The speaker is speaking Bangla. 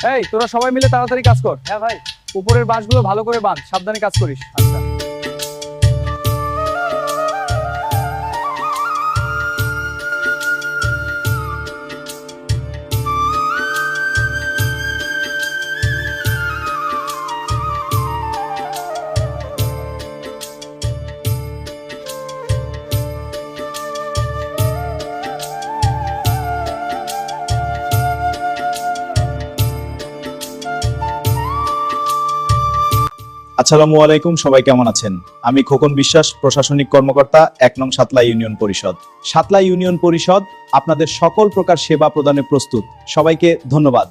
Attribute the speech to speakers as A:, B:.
A: এই তোরা সবাই মিলে তাড়াতাড়ি কাজ কর।
B: হ্যাঁ ভাই।
A: উপরের বাঁশগুলো ভালো করে বাঁধ, সাবধানে কাজ করিস।
B: আচ্ছা।
C: আসসালামু আলাইকুম, সবাই কেমন আছেন? আমি খোকন বিশ্বাস, প্রশাসনিক কর্মকর্তা ১ নং সাতলা ইউনিয়ন পরিষদ। সাতলা ইউনিয়ন পরিষদ আপনাদের সকল প্রকার সেবা প্রদানে প্রস্তুত। সবাইকে ধন্যবাদ।